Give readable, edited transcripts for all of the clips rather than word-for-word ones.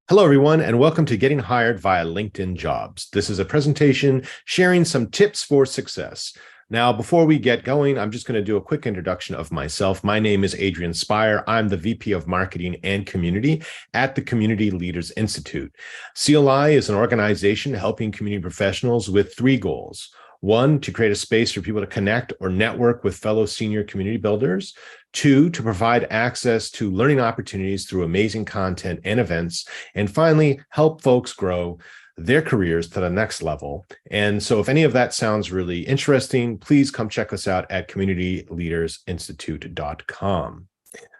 Hello, everyone, and welcome to Getting Hired via LinkedIn Jobs. This is a presentation sharing some tips for success. Now, before we get going, I'm just going to do a quick introduction of myself. My name is Adrian Speyer. I'm the VP of Marketing and Community at the Community Leaders Institute. CLI is an organization helping community professionals with three goals. One, to create a space for people to connect or network with fellow senior community builders. Two, to provide access to learning opportunities through amazing content and events. And finally, help folks grow their careers to the next level. And so if any of that sounds really interesting, please come check us out at communityleadersinstitute.com.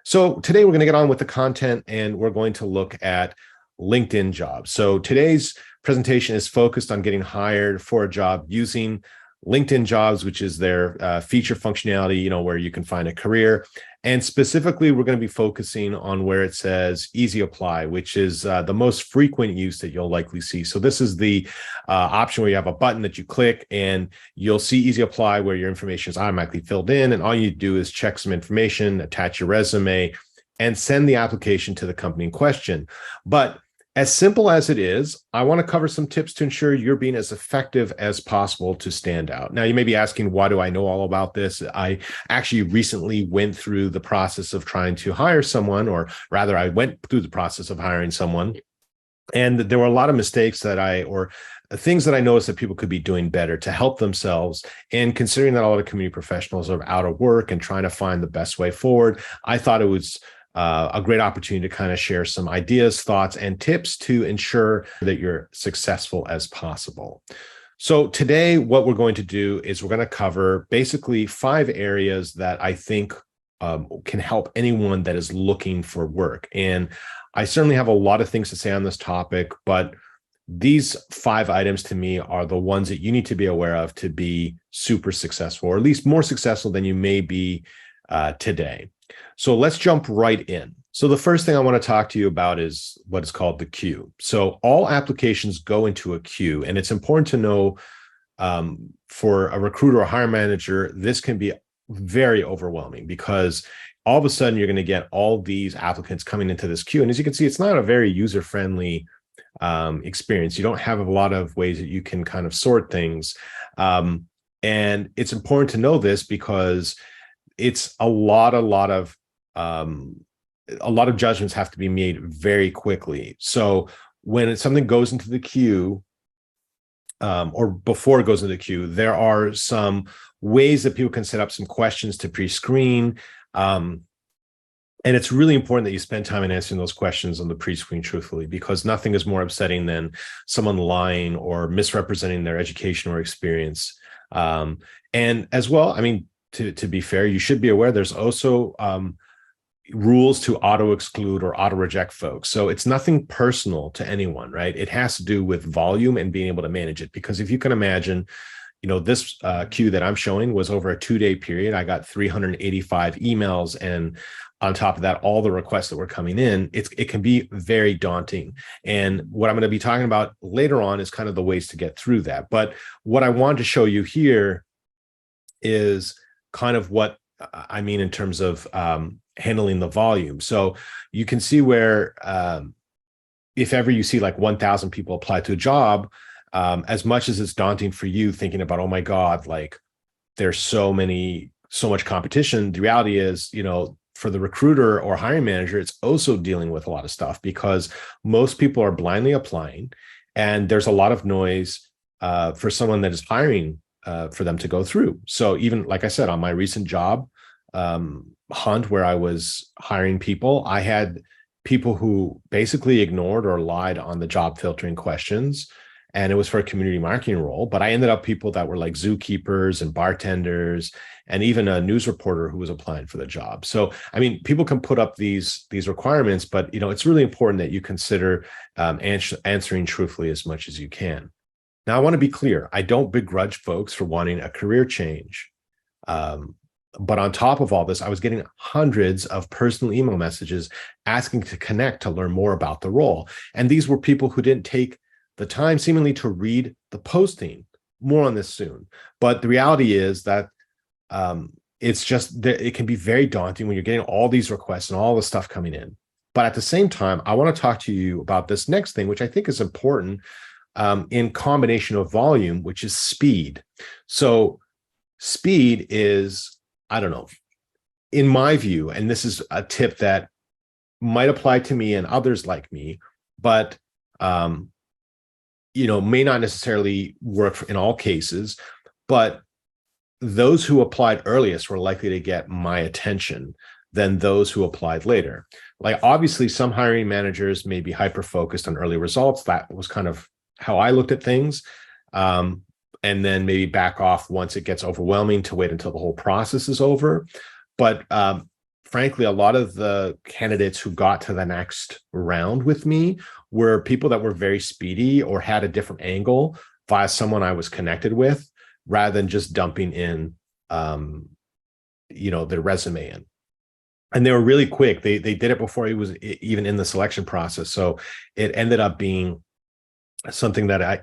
So today we're going to get on with the content and we're going to look at LinkedIn jobs. So today's presentation is focused on getting hired for a job using LinkedIn Jobs, which is their feature functionality, where you can find a career. And specifically, we're going to be focusing on where it says easy apply, which is the most frequent use that you'll likely see. So this is the option where you have a button that you click and you'll see easy apply where your information is automatically filled in. And all you do is check some information, attach your resume, and send the application to the company in question. But as simple as it is, I want to cover some tips to ensure you're being as effective as possible to stand out. Now, you may be asking, why do I know all about this? I actually recently went through the process of trying to hire someone, or rather, I went through the process of hiring someone. And there were a lot of mistakes or things that I noticed that people could be doing better to help themselves. And considering that a lot of community professionals are out of work and trying to find the best way forward, I thought it was a great opportunity to kind of share some ideas, thoughts, and tips to ensure that you're successful as possible. So today, what we're going to do is we're going to cover basically 5 areas that I think can help anyone that is looking for work. And I certainly have a lot of things to say on this topic, but these 5 items to me are the ones that you need to be aware of to be super successful, or at least more successful than you may be today. So let's jump right in. So the first thing I want to talk to you about is what is called the queue. So all applications go into a queue, and it's important to know for a recruiter or hiring manager, this can be very overwhelming because all of a sudden you're going to get all these applicants coming into this queue. And as you can see, it's not a very user-friendly experience. You don't have a lot of ways that you can kind of sort things. And it's important to know this because it's a lot of judgments have to be made very quickly. So when something goes into the queue, or before it goes into the queue, there are some ways that people can set up some questions to pre-screen. And it's really important that you spend time in answering those questions on the pre-screen truthfully, because nothing is more upsetting than someone lying or misrepresenting their education or experience. And as well, to be fair, you should be aware there's also rules to auto-exclude or auto-reject folks. So it's nothing personal to anyone, right? It has to do with volume and being able to manage it. Because if you can imagine, this queue that I'm showing was over a 2-day period. I got 385 emails. And on top of that, all the requests that were coming in, it can be very daunting. And what I'm going to be talking about later on is kind of the ways to get through that. But what I wanted to show you here is kind of what I mean in terms of handling the volume. So you can see where if ever you see like 1,000 people apply to a job, as much as it's daunting for you thinking about, oh my God, like there's so much competition, the reality is, for the recruiter or hiring manager, it's also dealing with a lot of stuff because most people are blindly applying and there's a lot of noise for someone that is hiring for them to go through. So even like I said, on my recent job hunt where I was hiring people, I had people who basically ignored or lied on the job filtering questions. And it was for a community marketing role, but I ended up people that were like zookeepers and bartenders and even a news reporter who was applying for the job. So, people can put up these requirements, but it's really important that you consider answering truthfully as much as you can. Now, I want to be clear. I don't begrudge folks for wanting a career change. But on top of all this, I was getting hundreds of personal email messages asking to connect to learn more about the role. And these were people who didn't take the time seemingly to read the posting. More on this soon. But the reality is that it's just, it can be very daunting when you're getting all these requests and all the stuff coming in. But at the same time, I want to talk to you about this next thing, which I think is important in combination of volume, which is speed. So speed is, I don't know, in my view, and this is a tip that might apply to me and others like me, but may not necessarily work in all cases, but those who applied earliest were likely to get my attention than those who applied later. Like, obviously, some hiring managers may be hyper-focused on early results. That was kind of how I looked at things. And then maybe back off once it gets overwhelming to wait until the whole process is over. But frankly, a lot of the candidates who got to the next round with me were people that were very speedy or had a different angle via someone I was connected with, rather than just dumping in, their resume in. And they were really quick. They did it before he was even in the selection process. So it ended up being something that I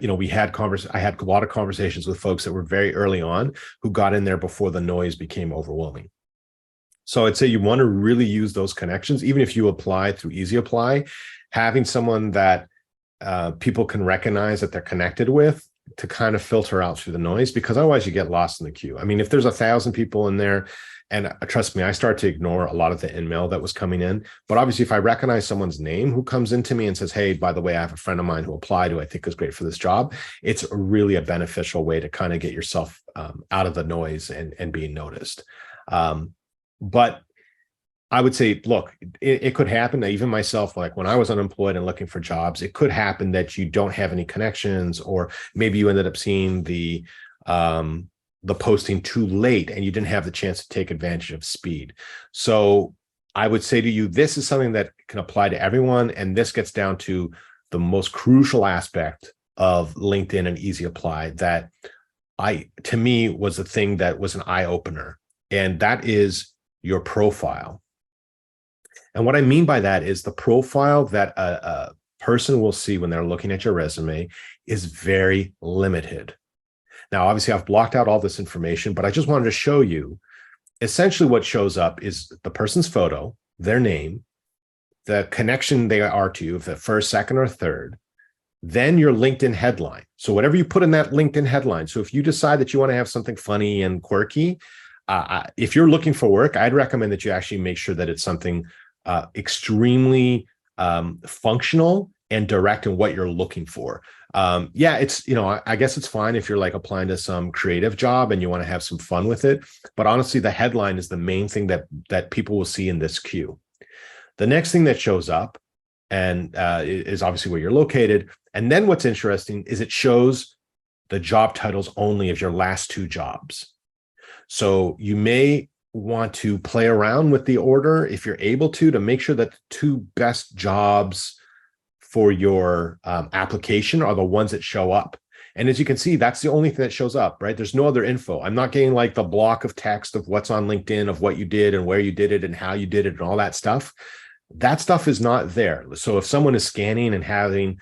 had a lot of conversations with folks that were very early on who got in there before the noise became overwhelming. So I'd say you want to really use those connections, even if you apply through Easy Apply, having someone that people can recognize that they're connected with to kind of filter out through the noise, because otherwise you get lost in the queue. I mean, if there's 1,000 people in there, and trust me, I start to ignore a lot of the in-mail that was coming in. But obviously, if I recognize someone's name who comes into me and says, hey, by the way, I have a friend of mine who applied who I think is great for this job, it's really a beneficial way to kind of get yourself out of the noise and being noticed. But I would say, look, it could happen that even myself, like when I was unemployed and looking for jobs, it could happen that you don't have any connections, or maybe you ended up seeing the posting too late and you didn't have the chance to take advantage of speed. So I would say to you, this is something that can apply to everyone. And this gets down to the most crucial aspect of LinkedIn and Easy Apply that to me was the thing that was an eye opener. And that is your profile. And what I mean by that is the profile that a person will see when they're looking at your resume is very limited. Now, obviously, I've blocked out all this information, but I just wanted to show you essentially what shows up is the person's photo, their name, the connection they are to you, if the first, second, or third, then your LinkedIn headline. So whatever you put in that LinkedIn headline. So if you decide that you want to have something funny and quirky, if you're looking for work, I'd recommend that you actually make sure that it's something extremely functional and direct in what you're looking for. It's, I guess it's fine if you're like applying to some creative job and you want to have some fun with it. But honestly, the headline is the main thing that people will see in this queue. The next thing that shows up and is obviously where you're located. And then what's interesting is it shows the job titles only of your last 2 jobs. So you may want to play around with the order if you're able to make sure that the 2 best jobs for your application are the ones that show up. And as you can see, that's the only thing that shows up, right? There's no other info. I'm not getting like the block of text of what's on LinkedIn, of what you did and where you did it and how you did it and all that stuff. That stuff is not there. So if someone is scanning and having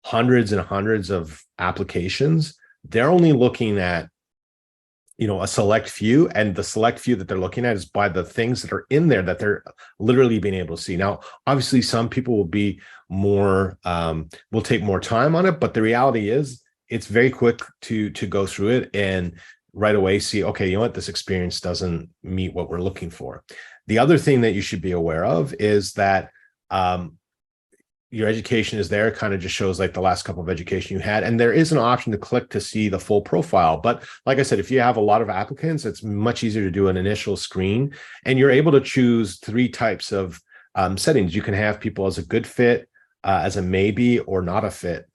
hundreds and hundreds of applications, they're only looking at a select few, and the select few that they're looking at is by the things that are in there that they're literally being able to see. Now, obviously, some people will be more, will take more time on it, but the reality is it's very quick to go through it and right away see, okay, you know what, this experience doesn't meet what we're looking for. The other thing that you should be aware of is that your education is there, kind of just shows like the last couple of education you had. And there is an option to click to see the full profile. But like I said, if you have a lot of applicants, it's much easier to do an initial screen. And you're able to choose 3 types of settings. You can have people as a good fit, as a maybe, or not a fit.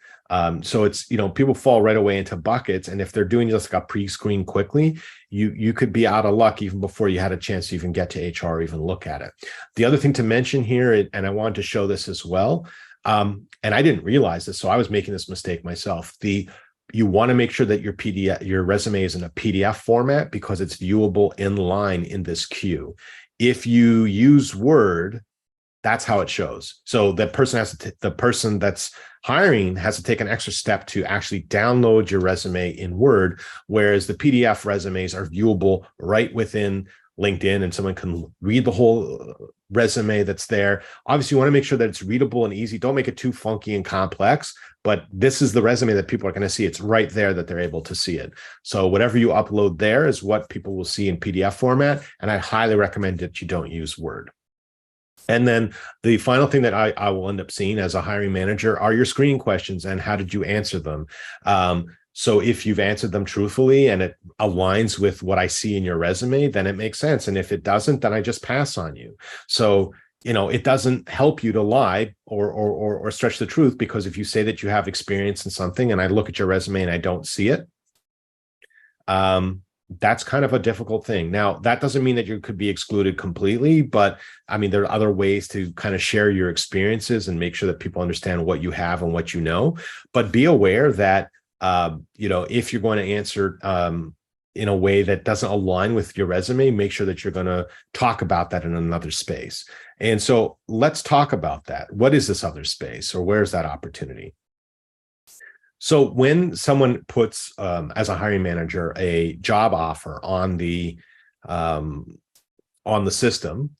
So it's, people fall right away into buckets. And if they're doing just like a pre-screen quickly, you could be out of luck even before you had a chance to even get to HR or even look at it. The other thing to mention here, and I wanted to show this as well, and I didn't realize this, so I was making this mistake myself. You want to make sure that your resume is in a PDF format because it's viewable in line in this queue. If you use Word, that's how it shows. So the person that's hiring has to take an extra step to actually download your resume in Word, whereas the PDF resumes are viewable right within LinkedIn and someone can read the whole resume that's there. Obviously, you want to make sure that it's readable and easy. Don't make it too funky and complex, but this is the resume that people are going to see. It's right there that they're able to see it. So whatever you upload there is what people will see in PDF format. And I highly recommend that you don't use Word. And then the final thing that I will end up seeing as a hiring manager are your screening questions and how did you answer them? So if you've answered them truthfully and it aligns with what I see in your resume, then it makes sense. And if it doesn't, then I just pass on you. So, it doesn't help you to lie or stretch the truth, because if you say that you have experience in something and I look at your resume and I don't see it, that's kind of a difficult thing. Now, that doesn't mean that you could be excluded completely, but I mean, there are other ways to kind of share your experiences and make sure that people understand what you have and what you know. But be aware that, if you're going to answer in a way that doesn't align with your resume, make sure that you're going to talk about that in another space. And so let's talk about that. What is this other space, or where's that opportunity? So when someone puts, as a hiring manager, a job offer on the system,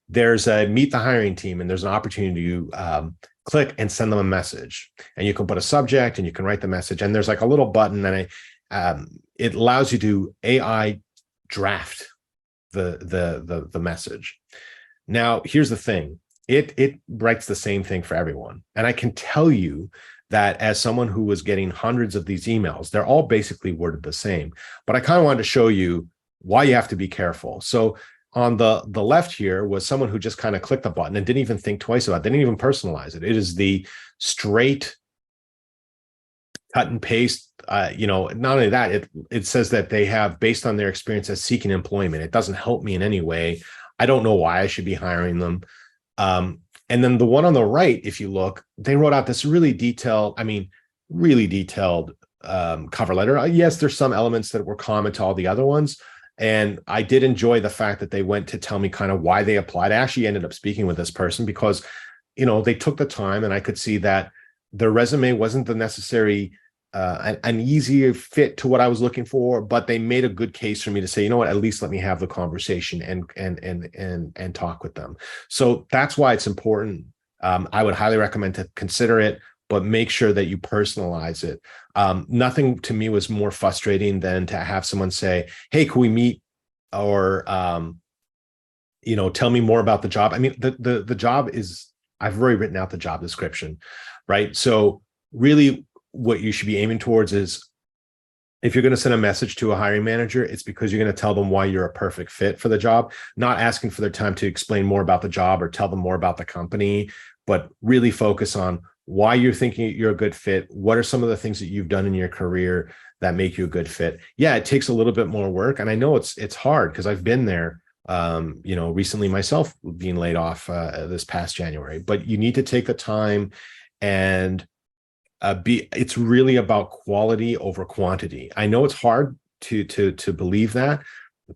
there's a meet the hiring team, and there's an opportunity to click and send them a message. And you can put a subject and you can write the message. And there's like a little button, and it allows you to AI draft the message. Now, here's the thing. It writes the same thing for everyone. And I can tell you that as someone who was getting hundreds of these emails, they're all basically worded the same. But I kind of wanted to show you why you have to be careful. So on the left here was someone who just kind of clicked the button and didn't even think twice about it, didn't even personalize it. It is the straight cut and paste. Not only that, it says that they have, based on their experience as seeking employment. It doesn't help me in any way. I don't know why I should be hiring them. And then the one on the right, if you look, they wrote out this really detailed cover letter. Yes, there's some elements that were common to all the other ones. And I did enjoy the fact that they went to tell me kind of why they applied. I actually ended up speaking with this person because, they took the time, and I could see that their resume wasn't the necessary, an easier fit to what I was looking for, but they made a good case for me to say, you know what, at least let me have the conversation and talk with them. So that's why it's important. I would highly recommend to consider it, but make sure that you personalize it. Nothing to me was more frustrating than to have someone say, hey, can we meet? Or, tell me more about the job. I mean, the job is, I've already written out the job description, right? So really what you should be aiming towards is, if you're going to send a message to a hiring manager, it's because you're going to tell them why you're a perfect fit for the job, not asking for their time to explain more about the job or tell them more about the company, but really focus on why you're thinking you're a good fit. What are some of the things that you've done in your career that make you a good fit? Yeah, it takes a little bit more work. And I know it's hard because I've been there, recently myself being laid off this past January, but you need to take the time and it's really about quality over quantity. I know it's hard to believe that,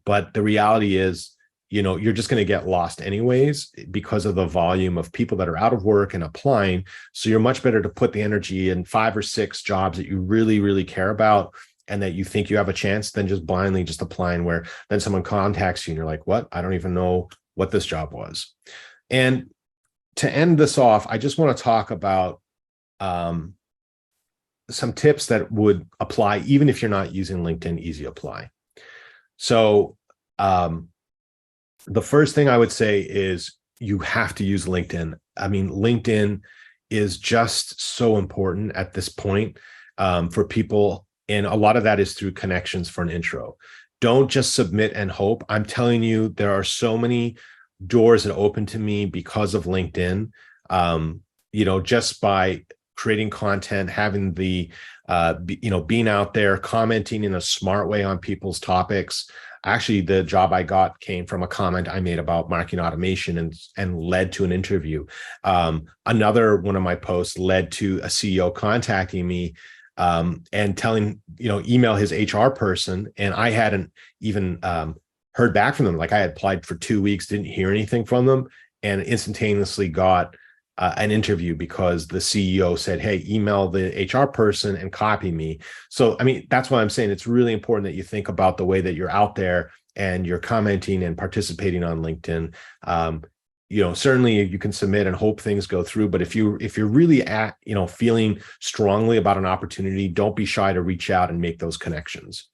but the reality is, you're just going to get lost anyways because of the volume of people that are out of work and applying. So you're much better to put the energy in 5 or 6 jobs that you really, really care about and that you think you have a chance than just blindly just applying, where then someone contacts you and you're like, what? I don't even know what this job was. And to end this off, I just want to talk about some tips that would apply even if you're not using LinkedIn Easy Apply. So the first thing I would say is you have to use LinkedIn. I mean, LinkedIn is just so important at this point for people. And a lot of that is through connections for an intro. Don't just submit and hope. I'm telling you, there are so many doors that open to me because of LinkedIn, just by creating content, having the, being out there, commenting in a smart way on people's topics. Actually, the job I got came from a comment I made about marketing automation and led to an interview. Another one of my posts led to a CEO contacting me and telling, email his HR person. And I hadn't even heard back from them. Like I had applied for 2 weeks, didn't hear anything from them, and instantaneously got an interview because the CEO said, hey, email the HR person and copy me. So, I mean, that's why I'm saying it's really important that you think about the way that you're out there and you're commenting and participating on LinkedIn, certainly you can submit and hope things go through. But if you're really feeling strongly about an opportunity, don't be shy to reach out and make those connections.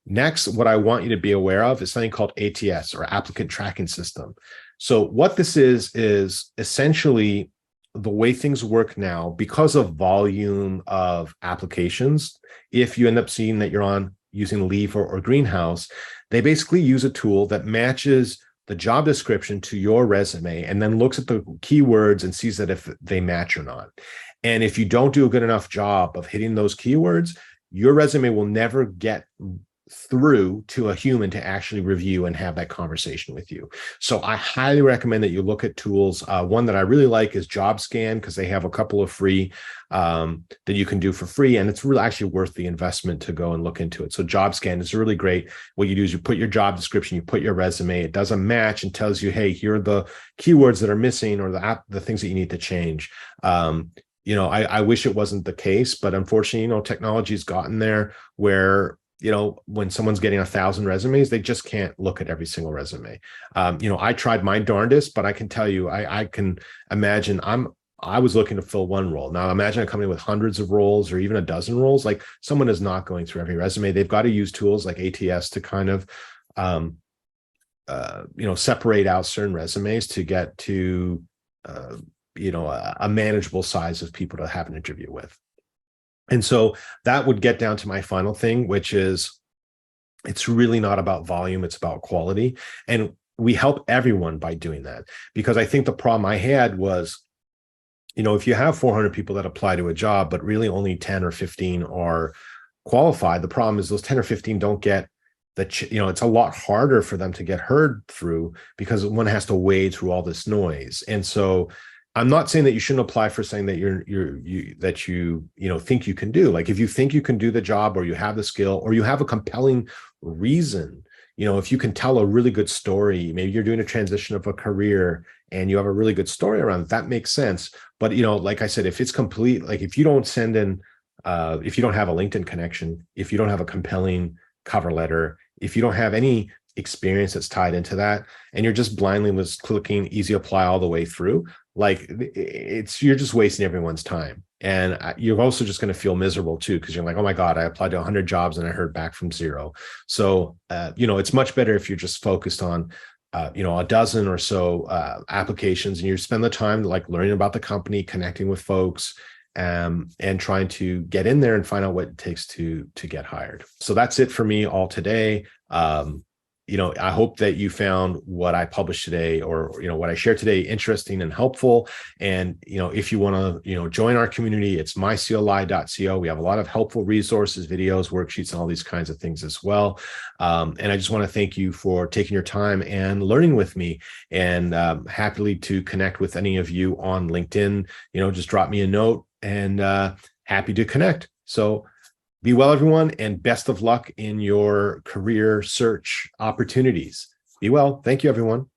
Next, what I want you to be aware of is something called ATS, or Applicant Tracking System. So what this is essentially the way things work now, because of volume of applications. If you end up seeing that you're using Leaf or Greenhouse, they basically use a tool that matches the job description to your resume and then looks at the keywords and sees that if they match or not. And if you don't do a good enough job of hitting those keywords, your resume will never get through to a human to actually review and have that conversation with you. So I highly recommend that you look at tools. One that I really like is JobScan, because they have a couple of free that you can do for free, and it's really actually worth the investment to go and look into it. So JobScan is really great. What you do is you put your job description, you put your resume, it does a match and tells you, hey, here are the keywords that are missing or the things that you need to change. I wish it wasn't the case, but unfortunately, technology's gotten there where when someone's getting 1,000 resumes, they just can't look at every single resume. I tried my darndest, but I can tell you, I can imagine I was looking to fill one role. Now imagine a company with hundreds of roles or even a dozen roles. Like, someone is not going through every resume. They've got to use tools like ATS to kind of, separate out certain resumes to get to, a manageable size of people to have an interview with. And so that would get down to my final thing, which is it's really not about volume, it's about quality. And we help everyone by doing that, because I think the problem I had was, if you have 400 people that apply to a job, but really only 10 or 15 are qualified, the problem is those 10 or 15 don't get it's a lot harder for them to get heard through, because one has to wade through all this noise. And so I'm not saying that you shouldn't apply for something that you think you can do. Like, if you think you can do the job, or you have the skill, or you have a compelling reason, if you can tell a really good story, maybe you're doing a transition of a career and you have a really good story around it, that makes sense. But like I said, if it's complete, like if you don't send in, if you don't have a LinkedIn connection, if you don't have a compelling cover letter, if you don't have any experience that's tied into that, and you're just blindly was clicking easy apply all the way through, like you're just wasting everyone's time. And you're also just going to feel miserable too, because you're like, oh my God, I applied to 100 jobs and I heard back from 0. So, it's much better if you're just focused on, a dozen or so applications, and you spend the time like learning about the company, connecting with folks, and trying to get in there and find out what it takes to get hired. So that's it for me all today. I hope that you found what I published today, or, what I shared today, interesting and helpful. And, if you want to, join our community, it's mycli.co. We have a lot of helpful resources, videos, worksheets, and all these kinds of things as well. And I just want to thank you for taking your time and learning with me, and happily to connect with any of you on LinkedIn. Just drop me a note, and happy to connect. So be well, everyone, and best of luck in your career search opportunities. Be well. Thank you, everyone.